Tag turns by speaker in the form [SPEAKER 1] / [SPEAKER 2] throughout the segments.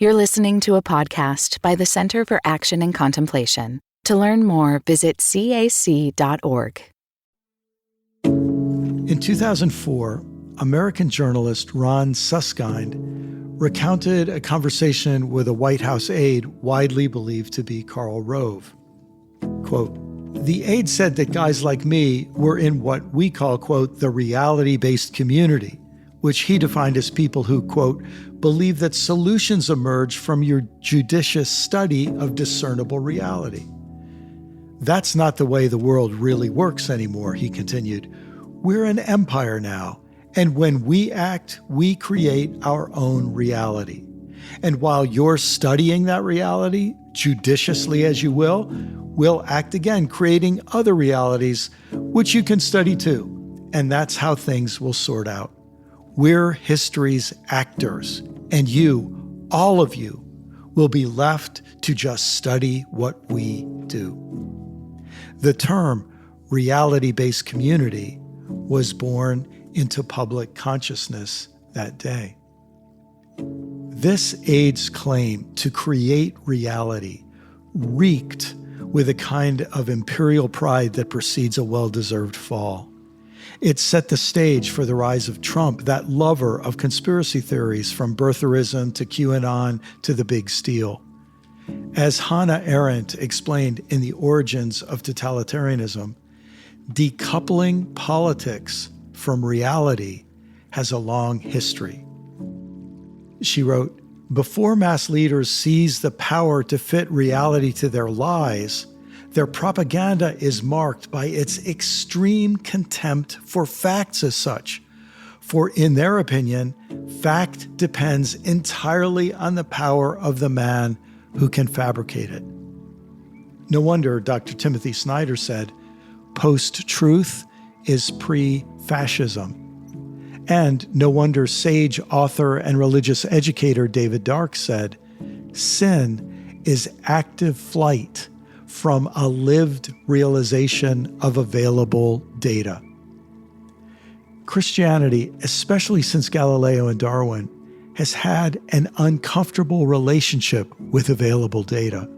[SPEAKER 1] You're listening to a podcast by the Center for Action and Contemplation. To learn more, visit cac.org.
[SPEAKER 2] In 2004, American journalist Ron Suskind recounted a conversation with a White House aide widely believed to be Karl Rove. Quote, "The aide said that guys like me were in what we call, quote, the reality-based community, which he defined as people who, quote, believe that solutions emerge from your judicious study of discernible reality. That's not the way the world really works anymore," he continued. "We're an empire now, and when we act, we create our own reality. And while you're studying that reality, judiciously as you will, we'll act again, creating other realities, which you can study too. And that's how things will sort out. We're history's actors, and you, all of you, will be left to just study what we do." The term reality-based community was born into public consciousness that day. This aide's claim to create reality reeked with a kind of imperial pride that precedes a well-deserved fall. It set the stage for the rise of Trump, that lover of conspiracy theories from birtherism to QAnon to the big steal. As Hannah Arendt explained in The Origins of Totalitarianism, decoupling politics from reality has a long history. She wrote, "Before mass leaders seize the power to fit reality to their lies, their propaganda is marked by its extreme contempt for facts as such. For in their opinion, fact depends entirely on the power of the man who can fabricate it." No wonder Dr. Timothy Snyder said, "Post-truth is pre-fascism." And no wonder sage author and religious educator David Dark said, "Sin is active flight from a lived realization of available data." Christianity, especially since Galileo and Darwin, has had an uncomfortable relationship with available data.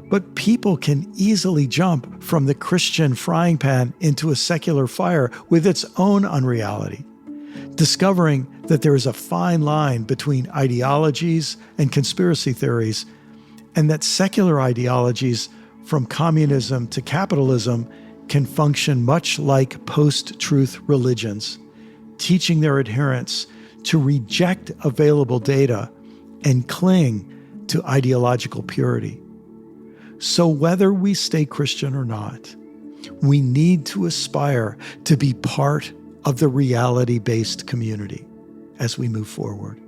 [SPEAKER 2] But people can easily jump from the Christian frying pan into a secular fire with its own unreality, discovering that there is a fine line between ideologies and conspiracy theories, and that secular ideologies from communism to capitalism can function much like post-truth religions, teaching their adherents to reject available data and cling to ideological purity. So whether we stay Christian or not, we need to aspire to be part of the reality-based community as we move forward.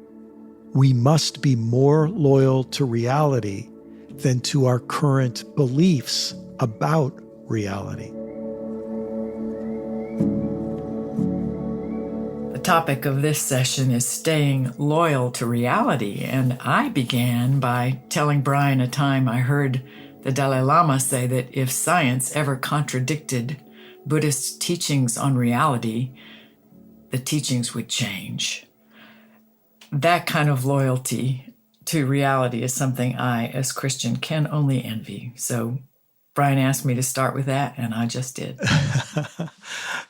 [SPEAKER 2] We must be more loyal to reality than to our current beliefs about reality.
[SPEAKER 3] The topic of this session is staying loyal to reality, and I began by telling Brian a time I heard the Dalai Lama say that if science ever contradicted Buddhist teachings on reality, the teachings would change. That kind of loyalty to reality is something I, as Christian, can only envy. So Brian asked me to start with that, and I just did.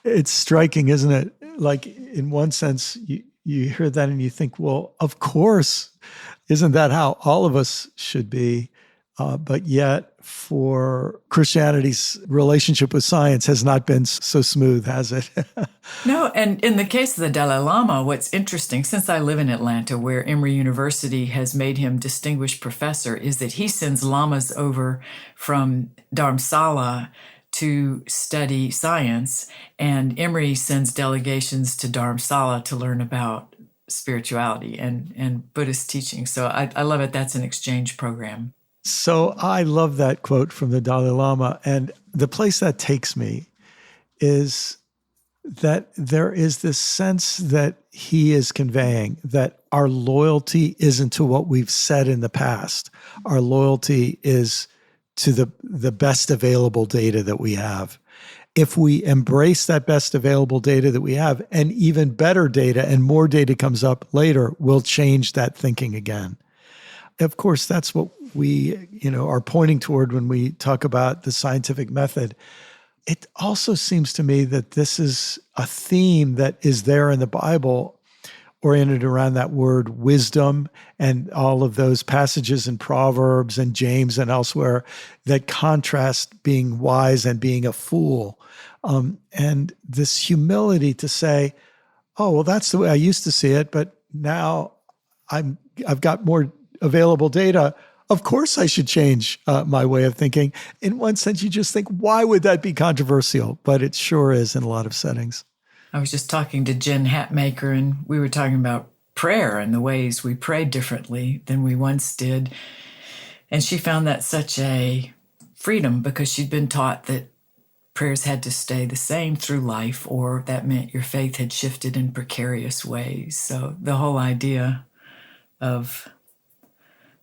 [SPEAKER 2] It's striking, isn't it? Like, in one sense, you hear that and you think, well, of course, isn't that how all of us should be? But yet, for Christianity's relationship with science has not been so smooth, has it?
[SPEAKER 3] No, and in the case of the Dalai Lama, what's interesting, since I live in Atlanta, where Emory University has made him distinguished professor, is that he sends lamas over from Dharamsala to study science, and Emory sends delegations to Dharamsala to learn about spirituality and Buddhist teaching. So I love it. That's an exchange program.
[SPEAKER 2] So I love that quote from the Dalai Lama. And the place that takes me is that there is this sense that he is conveying that our loyalty isn't to what we've said in the past. Our loyalty is to the best available data that we have. If we embrace that best available data that we have, and even better data and more data comes up later, we'll change that thinking again. of course, that's what we, are pointing toward when we talk about the scientific method. It also seems to me that this is a theme that is there in the Bible, oriented around that word wisdom and all of those passages in Proverbs and James and elsewhere that contrast being wise and being a fool. And this humility to say, oh, well, that's the way I used to see it, but now I've got more available data. Of course I should change my way of thinking. In one sense, you just think, why would that be controversial? But it sure is in a lot of settings.
[SPEAKER 3] I was just talking to Jen Hatmaker, and we were talking about prayer and the ways we pray differently than we once did. And she found that such a freedom because she'd been taught that prayers had to stay the same through life, or that meant your faith had shifted in precarious ways. So the whole idea of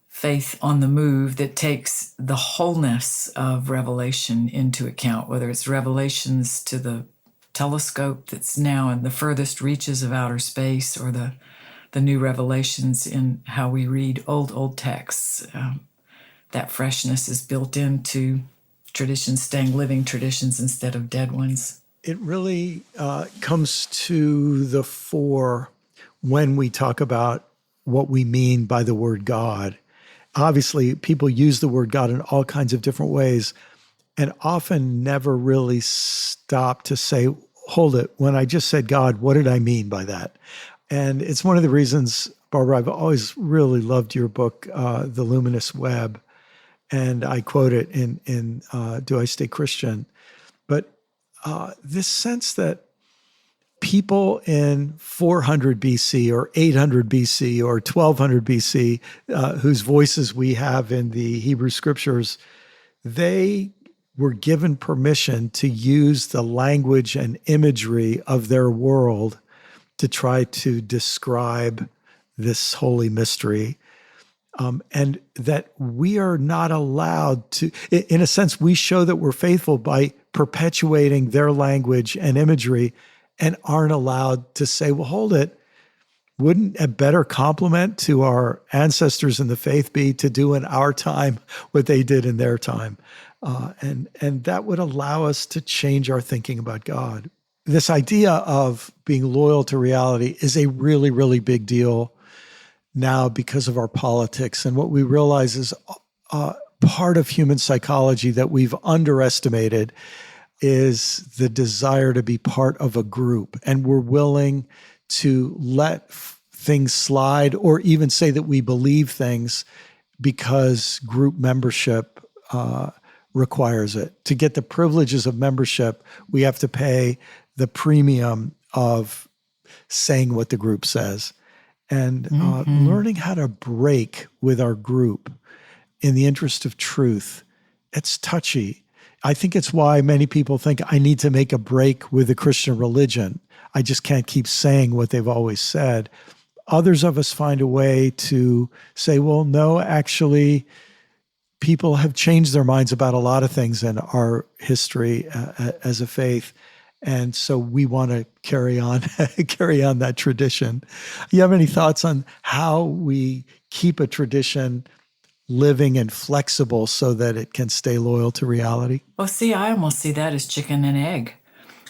[SPEAKER 3] faith on the move that takes the wholeness of revelation into account, whether it's revelations to the telescope that's now in the furthest reaches of outer space, or the new revelations in how we read old texts. That freshness is built into traditions, staying living traditions instead of dead ones.
[SPEAKER 2] It really comes to the fore when we talk about what we mean by the word God. Obviously, people use the word God in all kinds of different ways and often never really stop to say, hold it, when I just said God, what did I mean by that? And it's one of the reasons, Barbara, I've always really loved your book, The Luminous Web. And I quote it in Do I Stay Christian? But this sense that people in 400 BC or 800 BC or 1200 BC, whose voices we have in the Hebrew scriptures, they were given permission to use the language and imagery of their world to try to describe this holy mystery. And that we are not allowed to, in a sense, we show that we're faithful by perpetuating their language and imagery and aren't allowed to say, well, hold it. Wouldn't a better compliment to our ancestors in the faith be to do in our time what they did in their time? And that would allow us to change our thinking about God. This idea of being loyal to reality is a really, really big deal now because of our politics. And what we realize is part of human psychology that we've underestimated is the desire to be part of a group. And we're willing to let things slide or even say that we believe things because group membership requires it. To get the privileges of membership, we have to pay the premium of saying what the group says. And learning how to break with our group in the interest of truth, it's touchy. I think it's why many people think I need to make a break with the Christian religion. I just can't keep saying what they've always said. Others of us find a way to say, well, no, actually, people have changed their minds about a lot of things in our history as a faith. And so we want to carry on that tradition. You have any thoughts on how we keep a tradition living and flexible so that it can stay loyal to reality?
[SPEAKER 3] Well, see, I almost see that as chicken and egg.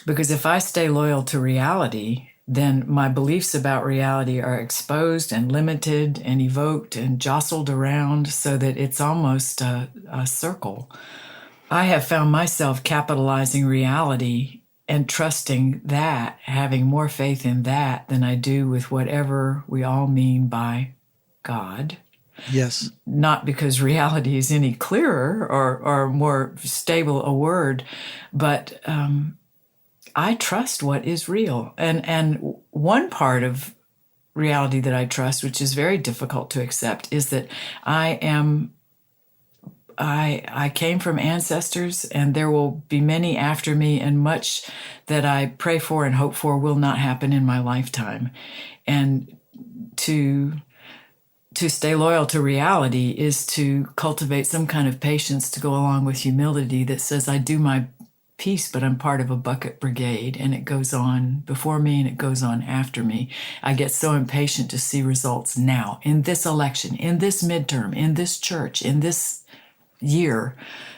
[SPEAKER 3] Because if I stay loyal to reality, then my beliefs about reality are exposed and limited and evoked and jostled around so that it's almost a circle. I have found myself capitalizing reality and trusting that, having more faith in that than I do with whatever we all mean by God.
[SPEAKER 2] Yes.
[SPEAKER 3] Not because reality is any clearer or more stable a word, but I trust what is real. And one part of reality that I trust, which is very difficult to accept, is that I came from ancestors, and there will be many after me, and much that I pray for and hope for will not happen in my lifetime. And to stay loyal to reality is to cultivate some kind of patience to go along with humility that says, I do my peace, but I'm part of a bucket brigade, and it goes on before me and it goes on after me. I get so impatient to see results now, in this election, in this midterm, in this church, in this year.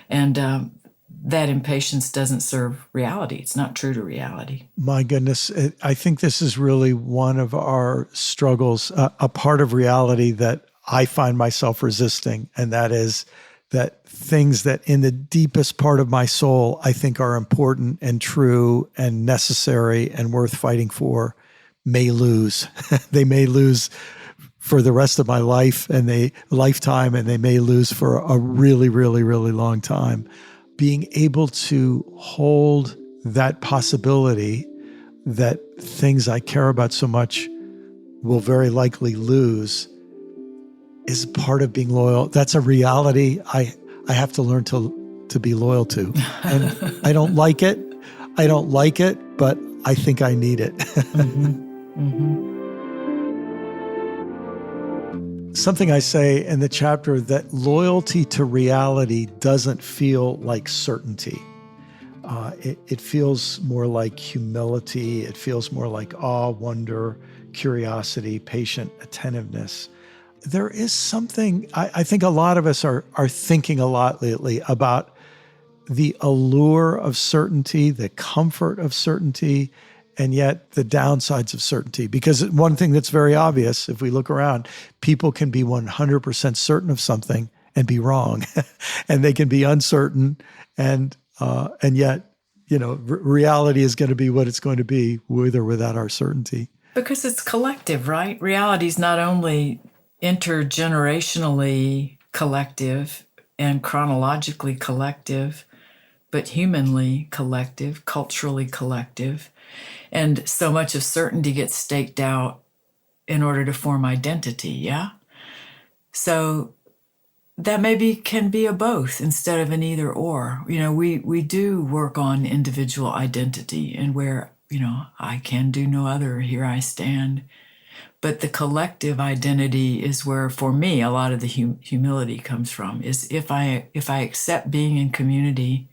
[SPEAKER 3] And that impatience doesn't serve reality. It's not true to reality.
[SPEAKER 2] My goodness, I think this is really one of our struggles, a part of reality that I find myself resisting, and that is that things that in the deepest part of my soul I think are important and true and necessary and worth fighting for may lose. They may lose for the rest of my lifetime, and they may lose for a really, really, really long time. Being able to hold that possibility that things I care about so much will very likely lose is part of being loyal. That's a reality I have to learn to be loyal to. And I don't like it. But I think I need it.
[SPEAKER 3] Mm-hmm. Mm-hmm.
[SPEAKER 2] Something I say in the chapter, that loyalty to reality doesn't feel like certainty. It feels more like humility. It feels more like awe, wonder, curiosity, patient attentiveness. There is something, I think a lot of us are thinking a lot lately about the allure of certainty, the comfort of certainty, and yet the downsides of certainty. Because one thing that's very obvious, if we look around, people can be 100% certain of something and be wrong. And they can be uncertain, and yet, reality is going to be what it's going to be, with or without our certainty.
[SPEAKER 3] Because it's collective, right? Reality is not only intergenerationally collective and chronologically collective, but humanly collective, culturally collective. And so much of certainty gets staked out in order to form identity, yeah? So that maybe can be a both instead of an either or. We do work on individual identity, and where, I can do no other, here I stand. But the collective identity is where, for me, a lot of the humility comes from, is if I accept being in community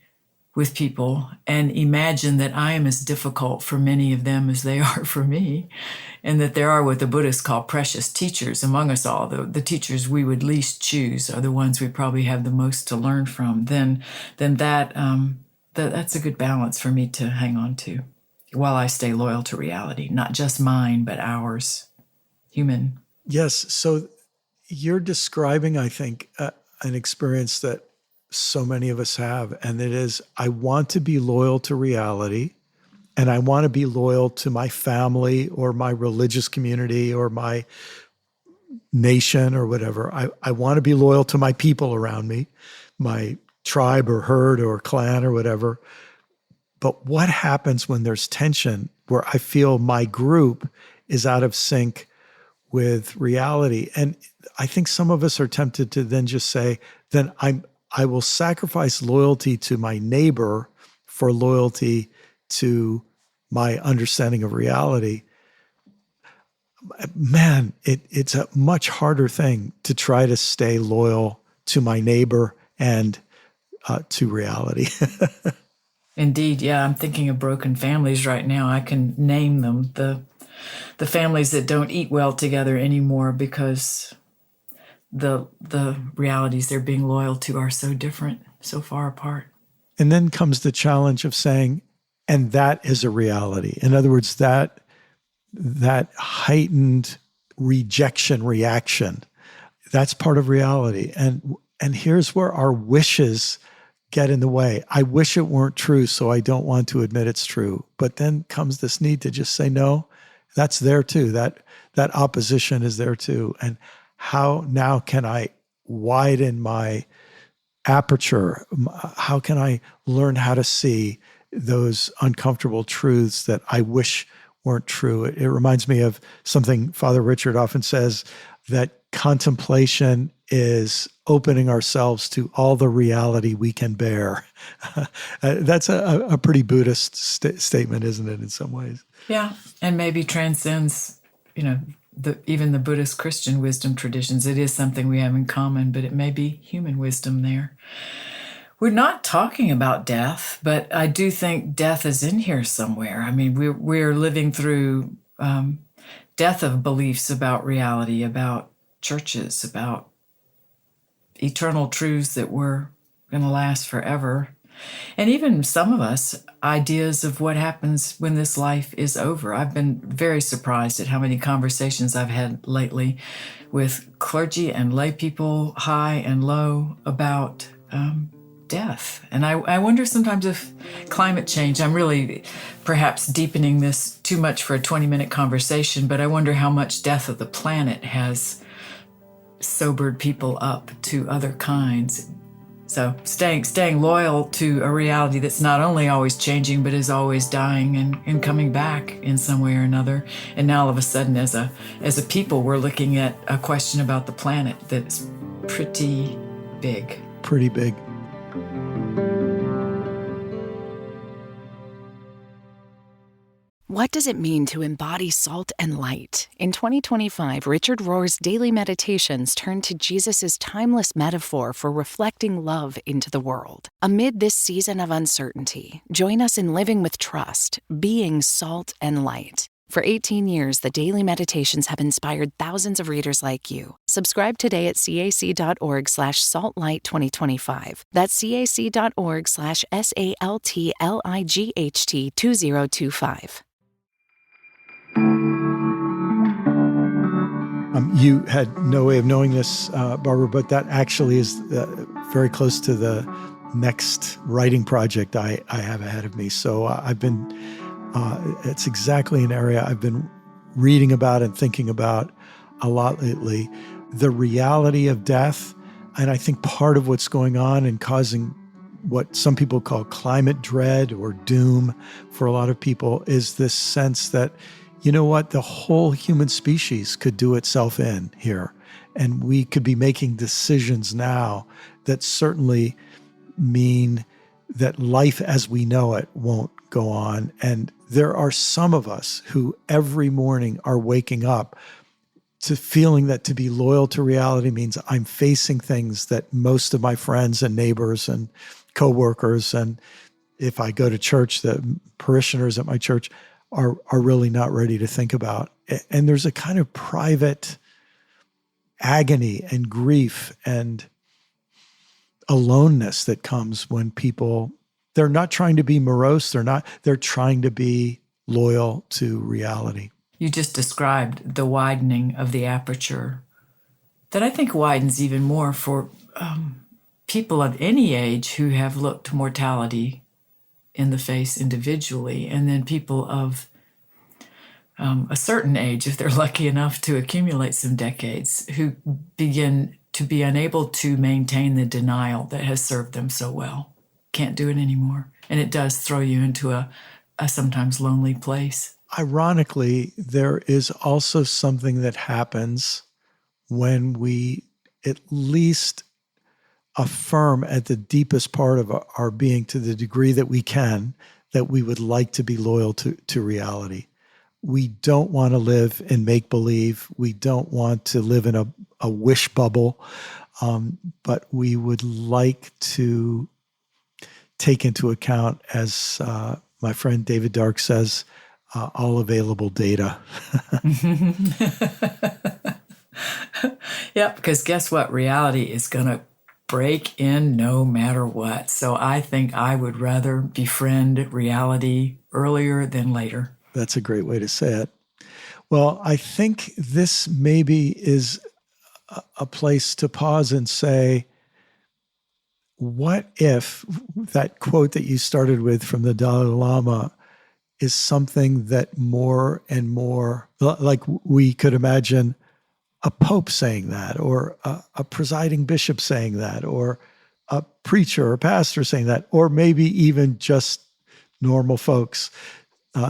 [SPEAKER 3] with people and imagine that I am as difficult for many of them as they are for me, and that there are what the Buddhists call precious teachers among us all, the teachers we would least choose are the ones we probably have the most to learn from, then that's a good balance for me to hang on to while I stay loyal to reality, not just mine, but ours, human.
[SPEAKER 2] Yes. So you're describing, I think, an experience that so many of us have, and it is, I want to be loyal to reality, and I want to be loyal to my family or my religious community or my nation or whatever. I want to be loyal to my people around me, my tribe or herd or clan or whatever. But what happens when there's tension, where I feel my group is out of sync with reality? And I think some of us are tempted to then just say, then I will sacrifice loyalty to my neighbor for loyalty to my understanding of reality. Man, it's a much harder thing to try to stay loyal to my neighbor and to reality.
[SPEAKER 3] Indeed, yeah. I'm thinking of broken families right now. I can name them, the families that don't eat well together anymore because the realities they're being loyal to are so different, so far apart.
[SPEAKER 2] And then comes the challenge of saying, and that is a reality. In other words, that heightened rejection reaction, that's part of reality. And here's where our wishes get in the way. I wish it weren't true, so I don't want to admit it's true. But then comes this need to just say, no, that's there too. That opposition is there too. And how now can I widen my aperture? How can I learn how to see those uncomfortable truths that I wish weren't true? It reminds me of something Father Richard often says, that contemplation is opening ourselves to all the reality we can bear. That's a pretty Buddhist statement, isn't it, in some ways?
[SPEAKER 3] Yeah, and maybe transcends, even the Buddhist Christian wisdom traditions. It is something we have in common, but it may be human wisdom there. We're not talking about death, but I do think death is in here somewhere. I mean, we're living through death of beliefs about reality, about churches, about eternal truths that were going to last forever. And even some of us, ideas of what happens when this life is over. I've been very surprised at how many conversations I've had lately with clergy and lay people, high and low, about death. And I wonder sometimes if climate change, I'm really perhaps deepening this too much for a 20-minute conversation, but I wonder how much death of the planet has sobered people up to other kinds. So staying loyal to a reality that's not only always changing, but is always dying and coming back in some way or another. And now all of a sudden, as a people, we're looking at a question about the planet that's pretty big.
[SPEAKER 2] Pretty big.
[SPEAKER 1] What does it mean to embody salt and light? In 2025, Richard Rohr's daily meditations turn to Jesus' timeless metaphor for reflecting love into the world. Amid this season of uncertainty, join us in living with trust, being salt and light. For 18 years, the daily meditations have inspired thousands of readers like you. Subscribe today at cac.org/saltlight2025. That's cac.org/SALTLIGHT2025.
[SPEAKER 2] You had no way of knowing this, Barbara, but that actually is very close to the next writing project I have ahead of me. So it's exactly an area I've been reading about and thinking about a lot lately. The reality of death, and I think part of what's going on and causing what some people call climate dread or doom for a lot of people is this sense that, you know what, the whole human species could do itself in here. And we could be making decisions now that certainly mean that life as we know it won't go on. And there are some of us who every morning are waking up to feeling that to be loyal to reality means I'm facing things that most of my friends and neighbors and coworkers, and if I go to church, the parishioners at my church are really not ready to think about. And there's a kind of private agony and grief and aloneness that comes when people, they're not trying to be morose, they're trying to be loyal to reality.
[SPEAKER 3] You just described the widening of the aperture that I think widens even more for people of any age who have looked mortality in the face individually, and then people of a certain age, if they're lucky enough to accumulate some decades, who begin to be unable to maintain the denial that has served them so well. Can't do it anymore. And it does throw you into a sometimes lonely place.
[SPEAKER 2] Ironically, there is also something that happens when we at least affirm at the deepest part of our being, to the degree that we can, that we would like to be loyal to reality. We don't want to live in make-believe. We don't want to live in a wish bubble, but we would like to take into account, as my friend David Dark says, all available data.
[SPEAKER 3] Yeah, because guess what? Reality is going to break in no matter what. So I think I would rather befriend reality earlier than later.
[SPEAKER 2] That's a great way to say it. Well, I think this maybe is a place to pause and say, what if that quote that you started with from the Dalai Lama is something that more and more, like we could imagine a pope saying that, or a presiding bishop saying that, or a preacher or pastor saying that, or maybe even just normal folks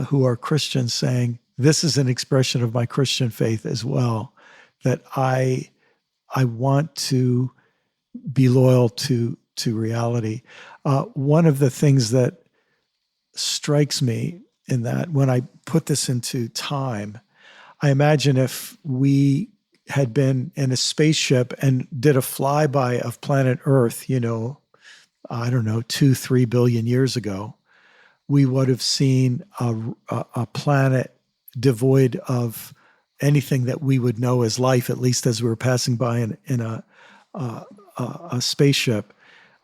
[SPEAKER 2] who are Christians saying, this is an expression of my Christian faith as well, that I want to be loyal to reality. One of the things that strikes me in that, when I put this into time, I imagine if we had been in a spaceship and did a flyby of planet Earth, I don't know, 2-3 billion years ago, we would have seen a planet devoid of anything that we would know as life, at least as we were passing by in a spaceship.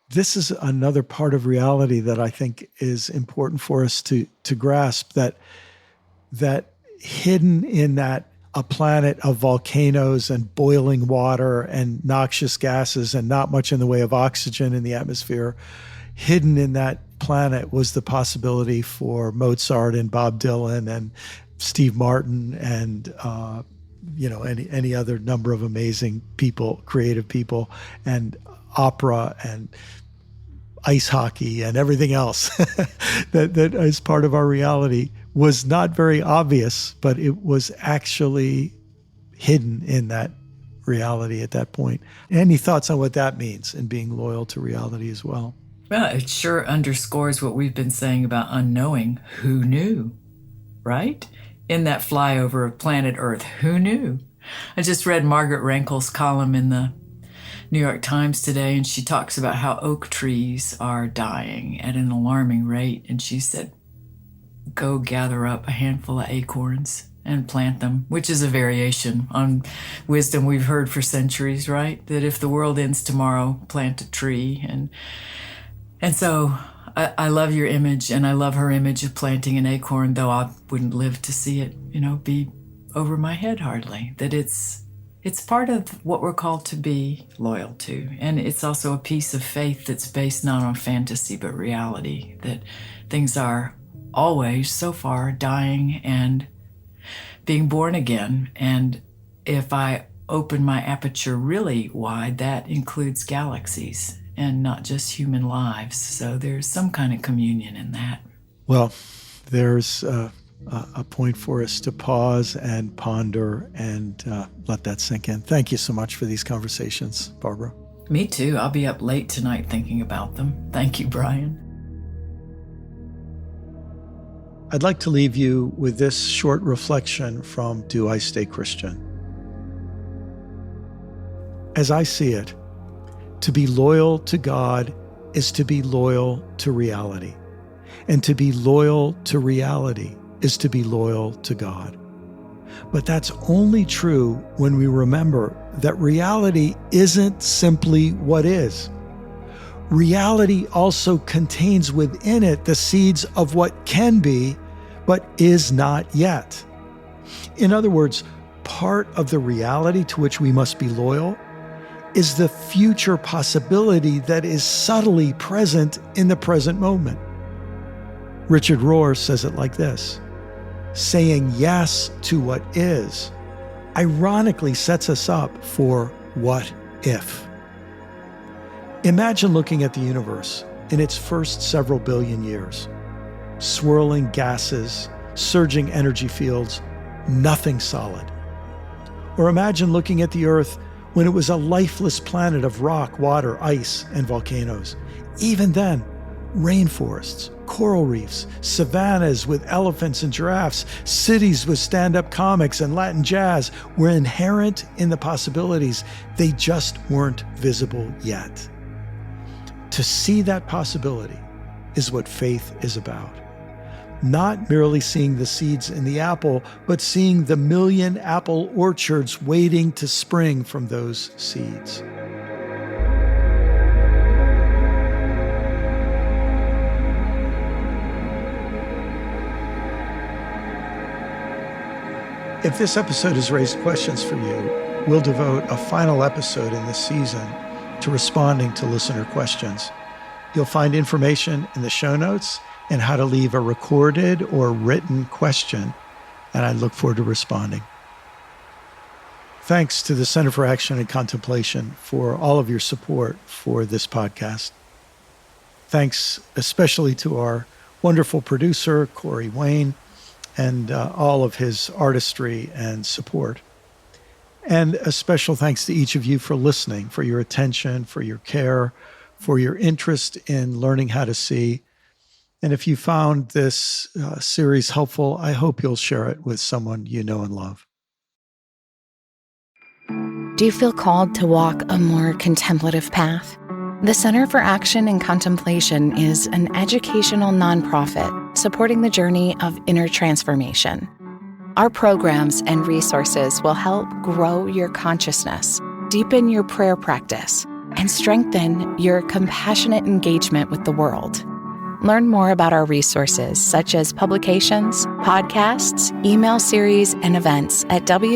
[SPEAKER 2] This is another part of reality that I think is important for us to grasp, that hidden in that a planet of volcanoes and boiling water and noxious gases and not much in the way of oxygen in the atmosphere, hidden in that planet was the possibility for Mozart and Bob Dylan and Steve Martin and any other number of amazing people, creative people, and opera and ice hockey and everything else that is part of our reality was not very obvious, but it was actually hidden in that reality at that point. Any thoughts on what that means in being loyal to reality as well?
[SPEAKER 3] Well, it sure underscores what we've been saying about unknowing. Who knew, right? In that flyover of planet Earth, who knew? I just read Margaret Rankel's column in the New York Times today, and she talks about how oak trees are dying at an alarming rate. And she said, go gather up a handful of acorns and plant them, which is a variation on wisdom we've heard for centuries, right? That if the world ends tomorrow, plant a tree. And so I love your image, and I love her image of planting an acorn, though I wouldn't live to see it, be over my head hardly. That it's part of what we're called to be loyal to. And it's also a piece of faith that's based not on fantasy, but reality, that things are always, so far, dying and being born again. And if I open my aperture really wide, that includes galaxies and not just human lives. So there's some kind of communion in that.
[SPEAKER 2] Well, there's a point for us to pause and ponder and let that sink in. Thank you so much for these conversations, Barbara.
[SPEAKER 3] Me too. I'll be up late tonight thinking about them. Thank you, Brian.
[SPEAKER 2] I'd like to leave you with this short reflection from Do I Stay Christian? As I see it, to be loyal to God is to be loyal to reality. And to be loyal to reality is to be loyal to God. But that's only true when we remember that reality isn't simply what is. Reality also contains within it the seeds of what can be, but is not yet. In other words, part of the reality to which we must be loyal is the future possibility that is subtly present in the present moment. Richard Rohr says it like this: saying yes to what is ironically sets us up for what if. Imagine looking at the universe in its first several billion years. Swirling gases, surging energy fields, nothing solid. Or imagine looking at the Earth when it was a lifeless planet of rock, water, ice, and volcanoes. Even then, rainforests, coral reefs, savannas with elephants and giraffes, cities with stand-up comics and Latin jazz were inherent in the possibilities. They just weren't visible yet. To see that possibility is what faith is about. Not merely seeing the seeds in the apple, but seeing the million apple orchards waiting to spring from those seeds. If this episode has raised questions for you, we'll devote a final episode in this season to responding to listener questions. You'll find information in the show notes and how to leave a recorded or written question, and I look forward to responding. Thanks to the Center for Action and Contemplation for all of your support for this podcast. Thanks especially to our wonderful producer, Corey Wayne, and all of his artistry and support. And a special thanks to each of you for listening, for your attention, for your care, for your interest in learning how to see. And if you found this series helpful, I hope you'll share it with someone you know and love.
[SPEAKER 1] Do you feel called to walk a more contemplative path? The Center for Action and Contemplation is an educational nonprofit supporting the journey of inner transformation. Our programs and resources will help grow your consciousness, deepen your prayer practice, and strengthen your compassionate engagement with the world. Learn more about our resources, such as publications, podcasts, email series, and events at www.cac.org.